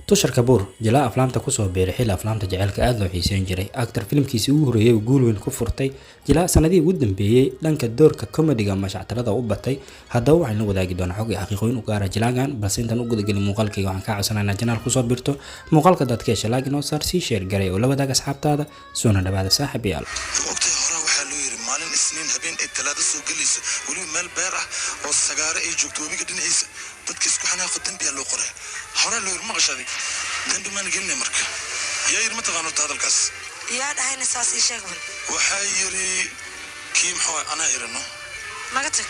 tushar kabuur jilaa aflaamta kusoo beeray xil aflaamta jaceylka aad loo xiiseyn jiray actor filimkiisii ugu horeeyay oo guul weyn ku furtay jilaa sanadihii ugu dambeeyay dhanka doorka comedy-ga ama shactarada u batay haddaba waxaynu wadaagi doonaa xog iyo xaqiiqooyin u gaara jilaagan balse intaan u gudagelin muuqaalkayga waxaan kaa codsanaynaa janaal kusoo birto muuqaalka dadka ee shalaagi noo saar sii sheer garay oo la wadaag asxaabtaada soona dhawaada saaxiibayaal habeen ay talaado soo galayso wali meel beer ah oo sagaare ay joogto wabiga dhinaciisa dadka isku xanaaqo dambiya loo qoray hore loo maqashaday dambi maan gelin marka yaa yiri ma taqaano hadalkaas yaa dhahayna saas ii sheeg waxa yiri kiim xoo ana irano naga tag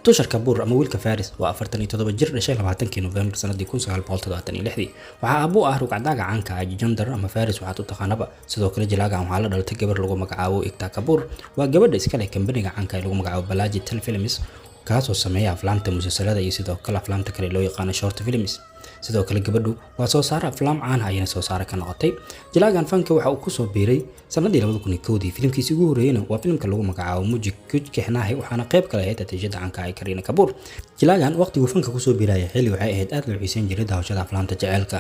tushar kabuur ama wiilka Faris waa 47 jir dhashay 20 November sanadii 1976 waxa abu ah rugcadaaga caanka ah Jandar ama Faris waxa uu taqaanaba sidoo kale jilaaga waxa la dhaltay gabar lagu magacaabo Ikta Kabuur waa gabadha iska leh kambaniga caanka ee lagu magacaabo Balaji Films kaasoo sameeya aflaamta musalsalada iyo sidoo kale aflaamta kale loo yaqaan short films sidoo kale gabadhu waa soo saar aflaam caan ah ayna soo saar ka noqotay jilaagan fanka waxa uu ku soo biiray sanadii 2001 filimkiisii ugu horeeyay waa filimka lagu magacaabo Mujik Kixnaahay waxaana qayb kale ahayd tijada caanka ah Kareena Kabuur jilaagan waqtigu fanka ku soo biiray xilli waxay ahayd aad loo xiiseyn jiray daawashada aflaamta jaceylka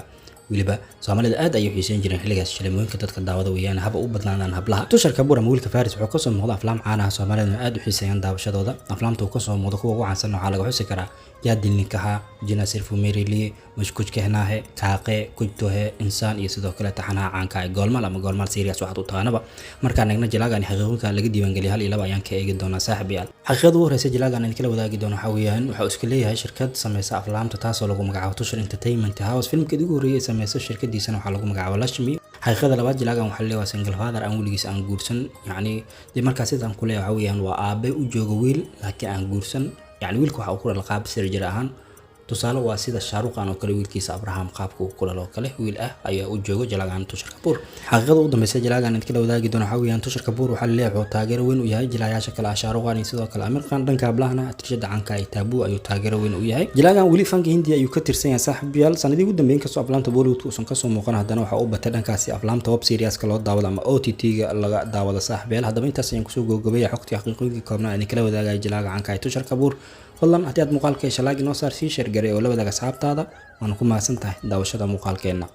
wiliba Soomaalida aad ay u xiiseyn jireen xilligaas shaleemooyinka dadka daawada weeyaan haba u badnaadaan hablaha tushar kabuur ama wiilka Faris wuxuu ka soo muuqda aflaam caan ah Soomaalida aad u xiiseeyaan daawashadooda aflaamta uu ka soo muuqda kuwa ugu caansan waxa laga xusi karaa yaa dilnikaha jina sirfu merili mashkuj kehnahe kaaqe kujtohe insaan iyo sidoo kale taxanaha caanka ah goolmal ama goolmal series waxa uu taqaanaba marka nagna jilaagan xaqiiqooyinka laga diiwaan galiyay hal iyo laba ayaan ka eegi doonaa saaxiibayaal xaqiiqada ugu horeysa jilaagan in kala wadaagi doono waxa weeyaan waxa uu iska leeyahay shirkad sameysa aflaamta taasoo lagu magacaabo Tushar Entertainment House filimkii ugu horeeyay sameysa shirkadiisana waxa lagu magacaabo Lashmi xaqiiqada labaad jilaagan waxa leeyahay single father aan wiligiis aan guursan yani markaas sidaan ku leeyahay waxa weeyaan waa aabe u jooga wiil laakiin aan guursan يعني ويلك waxa uu ku dhalay qaab sirjir ahaan tusaale waa sida Shaaruqan oo kale wiilkiisa Abraham qaabku uu ku dhalo kale wiil ah ayaa u joogo jilaagan Tushar Kabuur xaqiiqada u dambeysay jilaagan inta kala wadaagi doona waxa weeyaan Tushar Kabuur waxa la leeyahay taageero weyn u yahay jilaayaasha kale Shaaruqan iyo sidoo kale Amir Khan dhanka ablahna tirshada caanka ay Tabu ayuu taageero weyn u yahay jilaagan wili fanka Hindiya ayuu ka tirsan yahay saaxiibayaal sanadii ugu dambeeyay kasoo aflaamta Bollywood uu ka soo muuqan hadana waxa uu batay dhankaasi aflaamta web series ka loo daawado ama OTT-ga laga daawado saaxiibayaal hadaba intaas ayaan kusoo gogobay xogtii xaqiiqooyinka koobnaa in kala wadaagay jilaaga caanka ay Tushar Kabuur fadlan haddii aad muuqaalka shalaagi noo saar sii sheer garay oo la wadaag asxaabtaada waan ku mahadsantahay daawashada muuqaalkeena